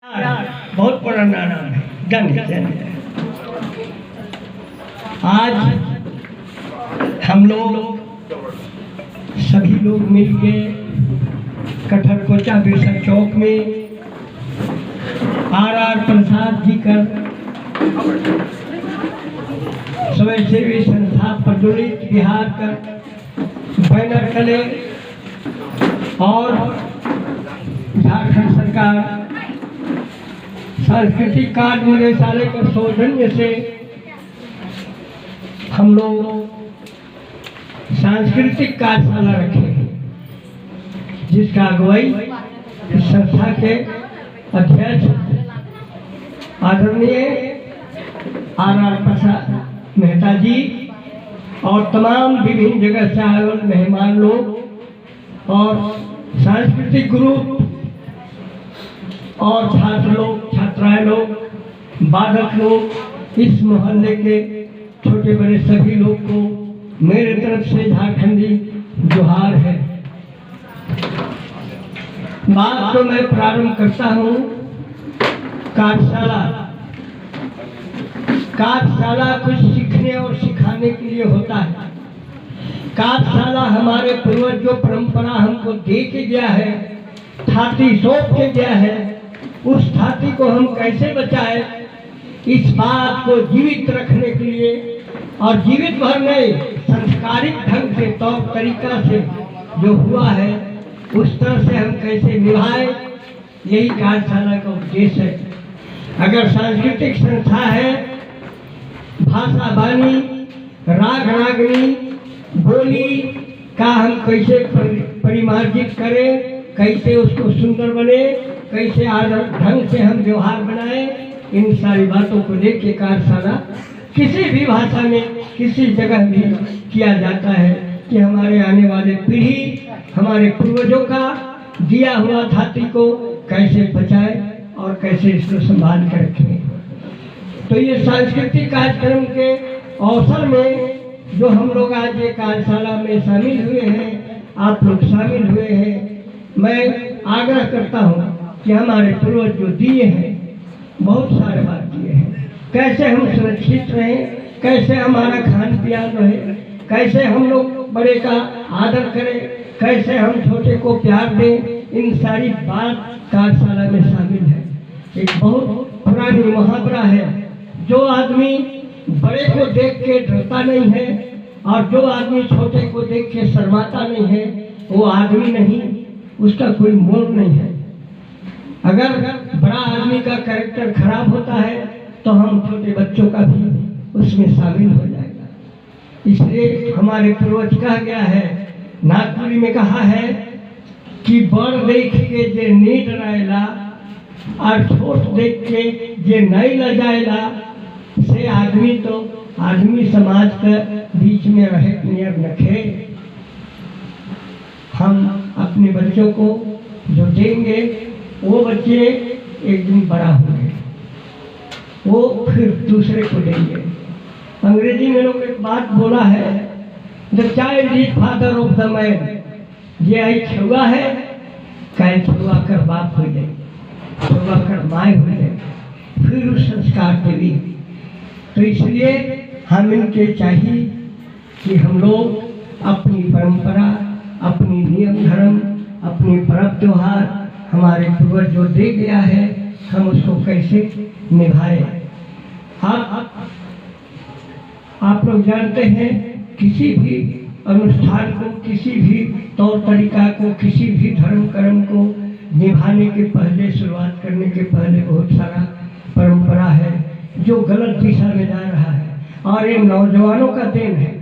बहुत पुराना नाम है जन। आज हम लोग सभी लोग मिलके कठरकोचा बिरसा चौक में आर प्रसाद जी कर स्वयंसेवी संस्था प्रज्वलित बिहार कर बैनर तले और झारखंड सरकार सांस्कृतिक कार्य निदेशालय के सौजन्य से हम लोग सांस्कृतिक कार्यशाला रखे, जिसका अगुवाई इस संस्था के अध्यक्ष आदरणीय आर प्रसाद मेहता जी और तमाम विभिन्न जगह से आए हुए मेहमान लोग और सांस्कृतिक ग्रुप और छात्र लोग, छात्राएं लोग, बालक लोग, इस मोहल्ले के छोटे बड़े सभी लोग को मेरे तरफ से झारखंडी जोहार है। बात तो मैं प्रारंभ करता हूँ कार्यशाला कुछ सीखने और सिखाने के लिए होता है। कार्यशाला हमारे पूर्वज जो परंपरा हमको दे के गया है, थाती सौंप के गया है, उस थाती को हम कैसे बचाए, इस बात को जीवित रखने के लिए और जीवित भर नहीं संस्कारिक ढंग से तौर तरीका से जो हुआ है उस तरह से हम कैसे निभाए, यही कार्यशाला का उद्देश्य है। अगर सांस्कृतिक संस्था है, भाषा वाणी, राग रागनी, बोली का हम कैसे परिमार्जित करें, कैसे उसको सुंदर बने, कैसे आदर ढंग से हम व्यवहार बनाए, इन सारी बातों को लेकर कार्यशाला किसी भी भाषा में किसी जगह भी किया जाता है कि हमारे आने वाले पीढ़ी हमारे पूर्वजों का दिया हुआ धातु को कैसे बचाए और कैसे इसको संभाल कर रखें। तो ये सांस्कृतिक कार्यक्रम के अवसर में जो हम लोग आज ये कार्यशाला में शामिल हुए हैं, आप लोग शामिल हुए हैं, मैं आग्रह करता हूँ कि हमारे पूर्वज जो दिए हैं, बहुत सारे बात दिए हैं, कैसे हम सुरक्षित रहें, कैसे हमारा खान पियान रहे, कैसे हम लोग बड़े का आदर करें, कैसे हम छोटे को प्यार दें, इन सारी बात कार्यशाला में शामिल है। एक बहुत पुरानी मुहावरा है, जो आदमी बड़े को देख के डरता नहीं है और जो आदमी छोटे को देख के शर्माता नहीं है, वो आदमी नहीं, उसका कोई मोल नहीं है। अगर बड़ा आदमी का कैरेक्टर खराब होता है तो हम छोटे बच्चों का भी उसमें शामिल हो जाएगा। इसलिए हमारे पूर्वज कहा गया है, नागपुरी में कहा है कि बड़ देख के जे नीड रहेला और छोट देख के जे नहीं ल जाएला, से आदमी तो आदमी समाज के बीच में रहे नियर नखे। हम अपने बच्चों को जो देंगे वो बच्चे एक दिन बड़ा होंगे, वो फिर दूसरे को देंगे। अंग्रेजी में लोग एक बात बोला है, the child is father of the man. ये आई छुआ है, कहीं छुआ कर बाप हो जाए, छुआ कर माए हो जाए, फिर उस संस्कार देवी। तो इसलिए हम इनके चाहिए कि हम लोग अपनी परंपरा, अपनी नियम धर्म, अपनी पर्व त्योहार हमारे पूर्वज जो दे गया है, हम उसको कैसे निभाए। आप लोग जानते हैं, किसी भी अनुष्ठान को, किसी भी तौर तरीका को, किसी भी धर्म कर्म को निभाने के पहले, शुरुआत करने के पहले बहुत सारा परंपरा है जो गलत दिशा में जा रहा है, और ये नौजवानों का देन है।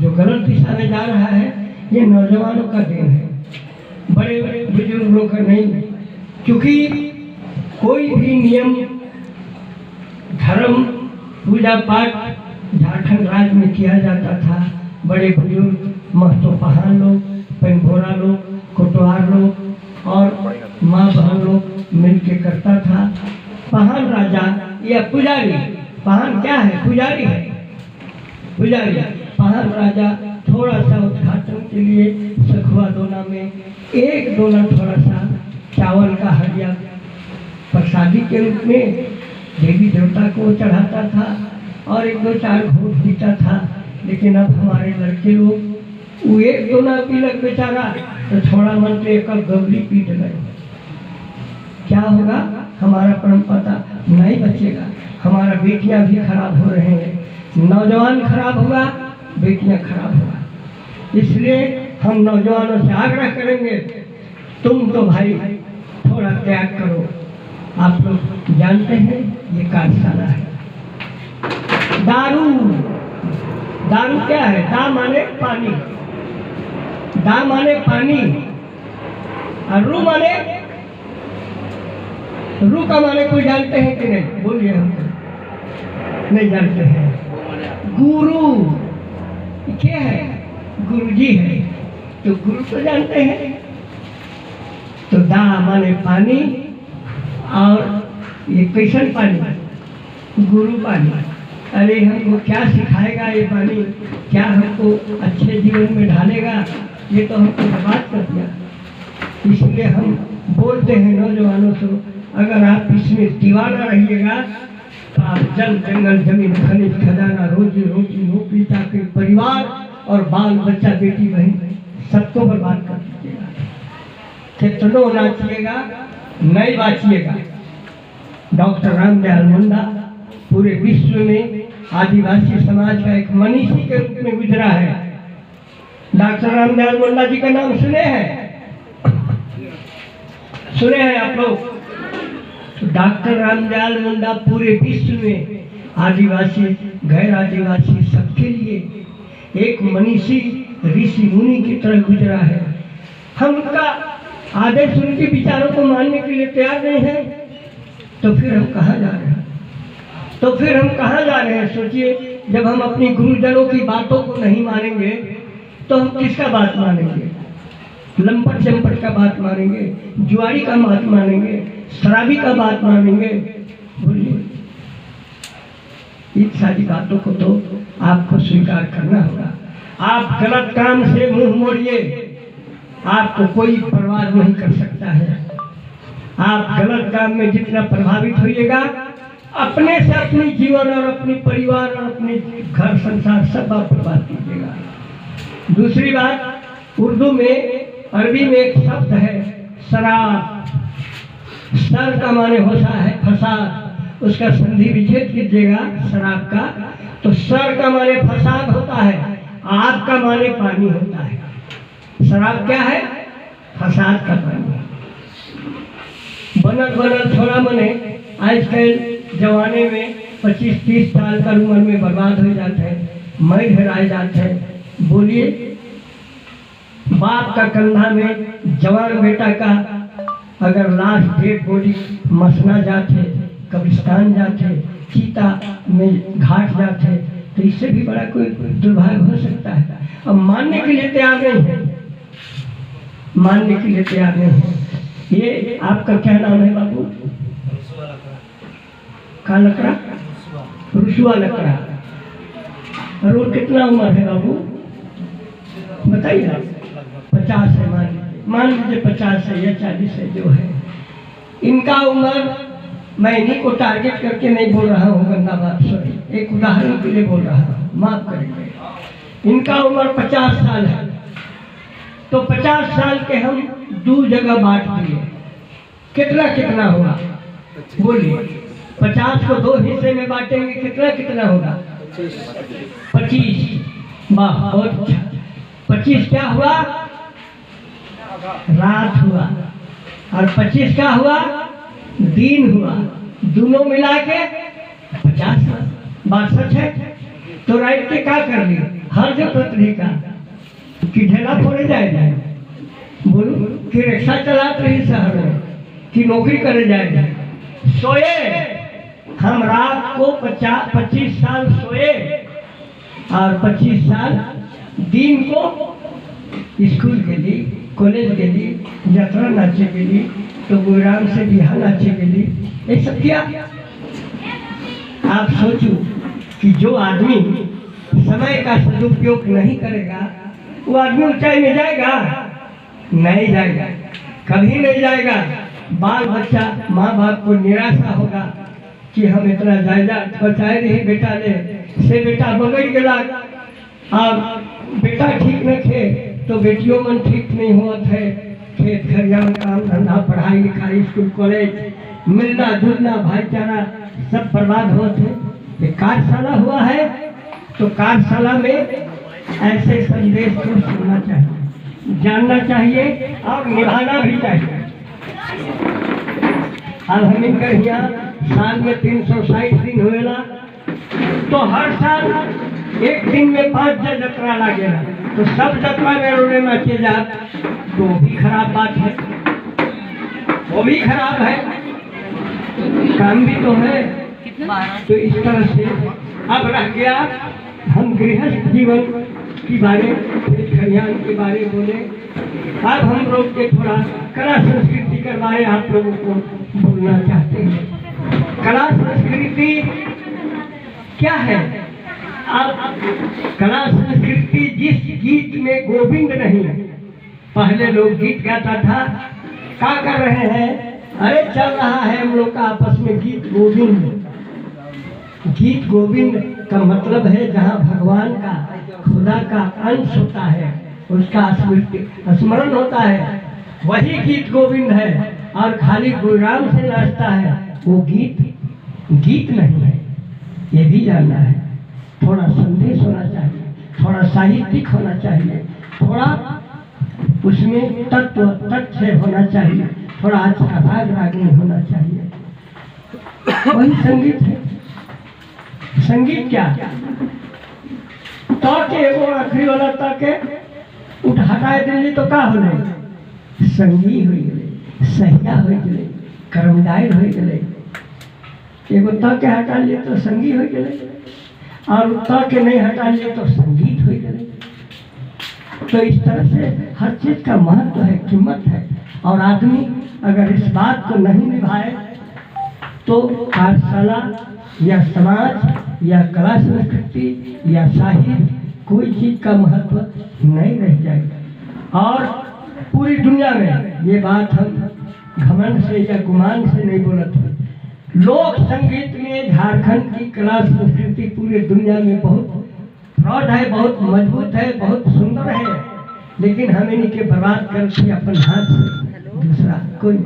जो गलत दिशा में जा रहा है ये नौजवानों का देन है, बड़े बड़े बुजुर्गों का नहीं। क्योंकि कोई भी नियम, धर्म, पूजा पाठ झारखंड राज्य में किया जाता था, बड़े बुजुर्ग, महतोपहान लोग, पेंभोरा लोग, कोटवार लोग और माँ बहन लोग मिलके करता था। पहान राजा या पुजारी, पहान क्या है, पुजारी है, पुजारी। पहान राजा थोड़ा सा उद्घाटन के लिए सखुआ दोना में एक दोना थोड़ा सा चावल का हरिया प्रसादी के रूप में देवी देवता को चढ़ाता था और 1-2-4 घूंट पीता था। लेकिन अब हमारे लड़के लोग वो 1-2 ना पीलक बेचारा तो थोड़ा मन से एक गौरी पीट गए। क्या होगा? हमारा परंपरा नहीं बचेगा, हमारा बेटियां भी खराब हो रहे हैं, नौजवान खराब होगा, बेटियां खराब होगा। इसलिए हम नौजवानों से आग्रह करेंगे, तुम तो भाई थोड़ा त्याग करो। आप लोग जानते हैं ये कार्यशाला है। दारू, दारू क्या है? दा माने पानी, दा माने पानी और रू माने, रू का माने कोई जानते हैं कि नहीं? बोलिए। हम नहीं जानते हैं। गुरु क्या है? गुरुजी है। तो गुरु तो जानते हैं। तो दा माने पानी और ये कैसन पानी? गुरु पानी। अरे हमको क्या सिखाएगा ये पानी? क्या हमको अच्छे जीवन में ढालेगा? ये तो हमको बर्बाद कर दिया। इसलिए हम बोलते हैं नौजवानों से, अगर आप इसमें दीवाना रहिएगा तो आप जल जंगल जमीन खनिज खजाना रोजी रोटी नौकरी चाकरी परिवार और बाल बच्चा बेटी बहन सबको बर्बाद कर दीजिएगा। कितनों नाचिएगा नहीं बाचिएगा। डॉक्टर रामदयाल मुंडा पूरे विश्व में आदिवासी समाज का एक मनीषी के रूप में गुजरा है। डॉक्टर रामदयाल मुंडा जी का नाम सुने हैं? सुने हैं आप लोग? तो डॉक्टर रामदयाल मुंडा पूरे विश्व में आदिवासी गैर आदिवासी सबके लिए एक मनीषी ऋषि मुनि की तरह गुजरा है। हम उनका आदेश उनके विचारों को मानने के लिए तैयार नहीं है तो फिर हम कहाँ जा रहे हैं? तो फिर हम कहाँ जा रहे हैं? सोचिए, जब हम अपनी गुरुजनों की बातों को नहीं मानेंगे तो हम किसका बात मानेंगे? लंपट चंपट का बात मानेंगे, जुआरी का बात मानेंगे, शराबी का बात मानेंगे? बोलिए। इन सारी बातों को तो आपको स्वीकार करना होगा। आप गलत काम से मुंह मोड़िए, आपको कोई परवाह नहीं कर सकता है। आप गलत काम में जितना प्रभावित होइएगा, अपने से अपनी जीवन और अपनी परिवार और अपने घर संसार सब आप बर्बाद कीजिएगा। दूसरी बात, उर्दू में अरबी में एक शब्द है शराब। सर का माने होता है फसाद, उसका संधि विच्छेद कीजिएगा शराब का तो सर का माने फसाद होता है, आग का माने पानी होता है। शराब क्या है? फसाद का पानी। बनल बनल थोड़ा मने आजकल जमाने में 25-30 साल का उम्र में बर्बाद हो जाते हैं, मर घराए जाते हैं। बोलिए, बाप का कंधा में जवान बेटा का अगर लाश डेड बॉडी मसना जाते, कब्रिस्तान जाते, चीता में घाट जाते, तो इससे भी बड़ा कोई दुर्भाग्य हो सकता है। अब मानने के लिए तैयार नहीं है, मानने के लिए तैयार नहीं है। ये आपका क्या नाम है बाबू? का लकड़ा? रुसुआ लकड़ा। और वो कितना उम्र है बाबू? बताइए। 50 है, मान लीजिए 50 है या 40 है जो है। इनका उम्र, मैं इन्हीं को टारगेट करके नहीं बोल रहा हूँ गंदा बात, सॉरी, एक उदाहरण के लिए बोल रहा हूँ, माफ करेंगे। इनका उम्र 50 साल है तो 50 साल के हम 2 जगह बांट दिए, कितना कितना होगा? बोलिए। 50 को 2 हिस्से में बांटेंगे, कितना कितना होगा? 25। वाह, बहुत अच्छा। 25 क्या हुआ? रात हुआ। और 25 क्या हुआ? दिन हुआ। दोनों मिला के 50 बात सच है। तो राइट के क्या कर लिया? हर जो तरीका कि ढेला फोड़े जाएगा, बोलू कि रिक्शा चलाते रही शहर में, कि नौकरी करे जाएगा। सोए हम रात को 25 साल सोए और 25 साल दिन को स्कूल के लिए, कॉलेज के लिए, यात्रा नाचे के लिए, तो गुरुग्राम से बिहार नाचे के लिए, ये सब किया। आप सोचो कि जो आदमी समय का सदुपयोग नहीं करेगा वो आदमी ऊंचाई में जाएगा? नहीं जाएगा, कभी नहीं जाएगा। बाल बच्चा माँ बाप को निराशा होगा कि हम इतना जायदाद बचाए नहीं बेटा ने से बेटा बगड़ गला। अब बेटा ठीक न थे तो बेटियों मन ठीक नहीं हुआ थे। खेत खलियान काम धंधा पढ़ाई लिखाई स्कूल कॉलेज मिलना जुलना भाईचारा सब बर्बाद हुआ थे। ये कार्यशाला हुआ है तो कार्यशाला में ऐसे संदेश को सुनना चाहिए, जानना चाहिए और निभाना भी चाहिए। अब हम इनकर यहाँ साल में 360 दिन हुएला तो हर साल एक दिन में 5 जत्रा लागेला तो सब जत्रा में रोने नाचे जात तो भी खराब बात है, वो भी खराब है, काम भी तो है। तो इस तरह से अब रह गया हम गृहस्थ जीवन के बारे खेत खलियान के बारे बोले। अब हम लोग के थोड़ा कला संस्कृति के बारे आप लोगों को बोलना चाहते हैं। कला संस्कृति क्या है? अब कला संस्कृति जिस गीत में गोविंद नहीं है, पहले लोग गीत गाता था, क्या कर रहे हैं? अरे चल रहा है हम लोग का आपस में गीत गोविंद। गीत गोविंद का मतलब है जहाँ भगवान का खुदा का अंश होता है, उसका स्मरण होता है, वही गीत गोविंद है। और खाली गुणगान से नाचता है वो गीत नहीं है, ये भी जानना है। थोड़ा संदेश होना चाहिए, थोड़ा साहित्यिक होना चाहिए, थोड़ा उसमें तथ्य होना चाहिए, थोड़ा अच्छा राग रागनी होना चाहिए, वही संगीत है। संगीत क्या? ताके एगो आखिरी वाला ताके उठ हटाए दिल्ली तो का होले? संगी हो गए, सहिया हो गए, कर्मदायर हो गए। एगो ताके हटा लिए तो संगी हो गए और ताके नहीं हटा लिए तो संगीत हो गए। तो इस तरह से हर चीज का महत्व है, कीमत है। और आदमी अगर इस बात को नहीं निभाए तो कार्यशाला या समाज या कला संस्कृति या साहित्य कोई चीज का महत्व नहीं रह जाएगा। और पूरी दुनिया में ये बात हम घमंड से या गुमान से नहीं बोलते। लोक संगीत में झारखंड की कला संस्कृति पूरी दुनिया में बहुत प्रौढ़ है, बहुत मजबूत है, बहुत सुंदर है, लेकिन हम इनके बर्बाद करके अपन हाथ से दूसरा कोई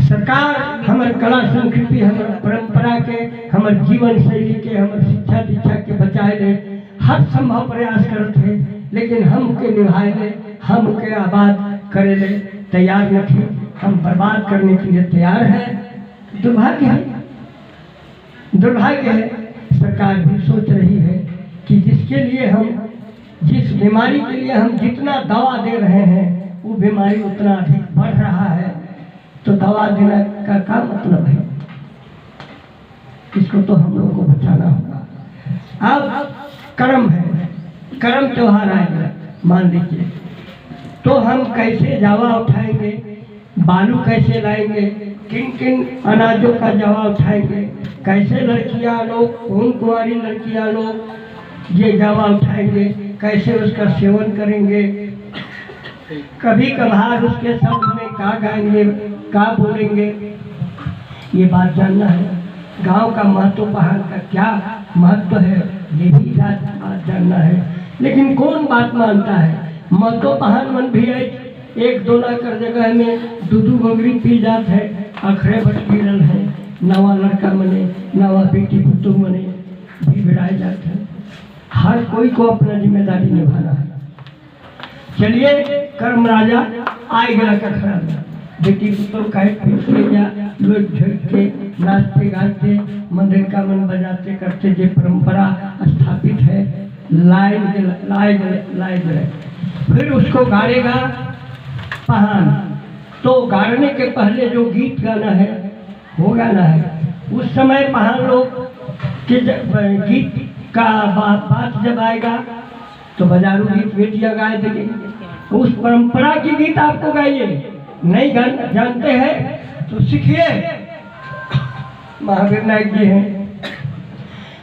सरकार हमारे कला संस्कृति हमारे परंपरा के हमारे जीवन शैली के हमारे शिक्षा दीक्षा के बचाए ले हर संभव प्रयास करते हैं, लेकिन हम के निभाए ले, हम के आबाद करे ले तैयार नहीं। हम बर्बाद करने के लिए तैयार है। दुर्भाग्य है, दुर्भाग्य है। सरकार भी सोच रही है कि जिसके लिए हम जिस बीमारी के लिए हम जितना दवा दे रहे हैं वो बीमारी उतना अधिक बढ़ रहा है, तो दवा देने का क्या मतलब है? इसको तो हम लोगों को बचाना होगा। अब कर्म है, कर्म त्योहार आएगा मान लीजिए, तो हम कैसे जावा उठाएंगे, बालू कैसे लाएंगे, किन किन अनाजों का जावा उठाएंगे, कैसे लड़कियां लोग, कौन कुंवारी लड़कियां लोग ये जावा उठाएंगे, कैसे उसका सेवन करेंगे, कभी कभार उसके शब्द में क्या गाएंगे, क्या बोलेंगे, ये बात जानना है। गांव का महत्व पहाड़ का क्या महत्व है ये भी बात जानना है। लेकिन कौन बात मानता है? महत्व पहाड़ मन भी है, एक दो ना कर जगह में दूधू बगरी पी जात है, अखरे बट गिरल है, नवा लड़का मने नवा बेटी पुतु मने भी बिड़ाए जाते हैं। हर कोई को अपना जिम्मेदारी निभाना है। चलिए कर्म राजा आए गया का खड़ा बेटी पुतों का लोग झुक के नाचते गाते मंदिर का मन बजाते करते जो परंपरा स्थापित है लाए गए। फिर उसको गाड़ेगा पहान। तो गाड़ने के पहले जो गीत गाना है वो गाना है। उस समय पहान लोग के गीत का बात जब आएगा तो बाजारू गीत बेटियां गाए देंगे। उस परंपरा की गीत आपको गाइए, नहीं जानते हैं तो सीखिए। महावीर नायक जी हैं,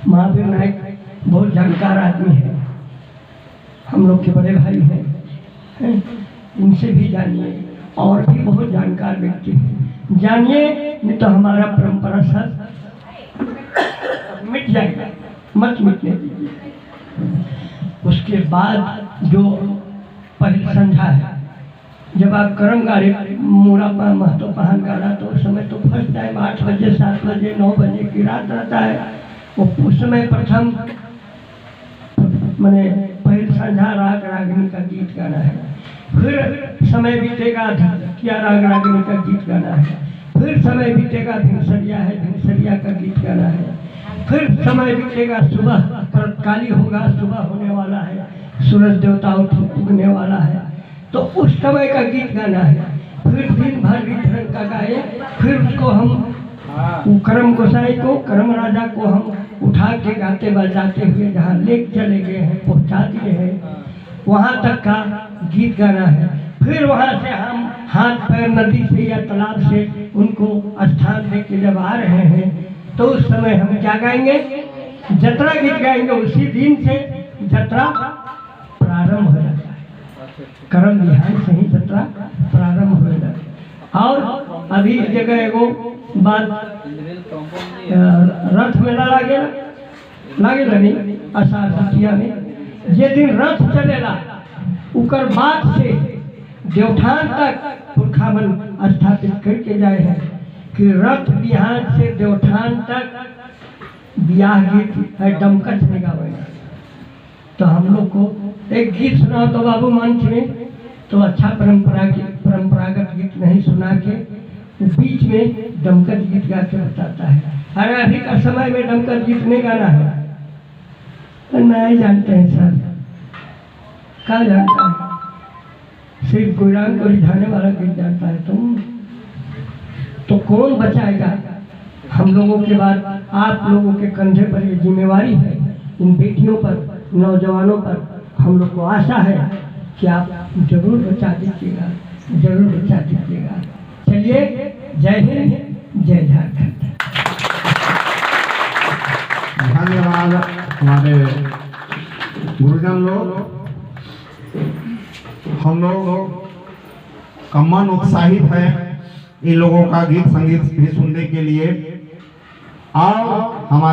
महावीर नायक बहुत जानकार आदमी है, हम लोग के बड़े भाई हैं, इनसे भी जानिए। और भी बहुत जानकार व्यक्ति हैं, जानिए, नहीं तो हमारा परंपरा सब मिट जाएगा, मत मिटने दीजिए। उसके बाद जो पहली संध्या है, जब आप करम गाड़े मूरा महतो पहन गाड़ा, तो उस समय तो फर्स्ट टाइम 8 बजे 7 बजे 9 बजे की रात रहता है। वो उस समय प्रथम मैंने पहली संध्या राग रागिनी का गीत गाना है, फिर समय बीतेगा किया राग रागिनी का गीत गाना है, फिर समय बीतेगा भिनसरिया है, भिनसरिया का गीत गाना है, फिर समय बीतेगा सुबह काली होगा, सुबह होने वाला है, सूरज देवता उगने वाला है, तो उस समय का गीत गाना है। फिर दिन भर गीत रंग का गाए, फिर उसको हम करम गोसाई को, करम राजा को हम उठा के गाते बजाते हुए जहाँ ले चले गए हैं, पहुँचा दिए हैं, वहाँ तक का गीत गाना है। फिर वहाँ से हम हाथ पैर नदी से या तालाब से उनको स्थान दे के जब आ रहे हैं, तो उस समय हम क्या गाएंगे? जतरा गीत गाएंगे। उसी दिन से जतरा प्रारंभ हो जाता है, करम विहान से ही जतरा प्रारंभ हो जाता है। और अभी जगह एगो बात, रथ मेला लागेला नहीं आषाढ़ द्वितीया में, जे दिन रथ चलेला उकर बाद से देवठान तक पुरखावन स्थापित करके जाए हैं कि रथ बिहान से देवठान तक ब्याह गीत है, डमकच में गावेगा। तो हम लोग को एक गीत सुनाओ तो बाबू मंच में, तो अच्छा परंपरागत गीत नहीं सुना के बीच में डमकत गीत गा के बताता है। अरे अभी का समय में डमकत गीत नहीं गाना है, तो नहीं जानते हैं सर, क्या जानता है? सिर्फ गुरान को रिझाने वाला गीत जानता है तुम, तो कौन बचाएगा? हम लोगों के बाद आप लोगों के कंधे पर ये जिम्मेवारी है, इन बेटियों पर, नौजवानों पर हम लोग को आशा है कि आप जरूर बचा दीजिएगा, जरूर बचा दीजिएगा। चलिए, जय हिंद, जय झारखंड। धन्यवाद हमारे गुरुजन लोग। हम लोग का मन उत्साहित है इन लोगों का गीत संगीत भी सुनने के लिए। और हमारे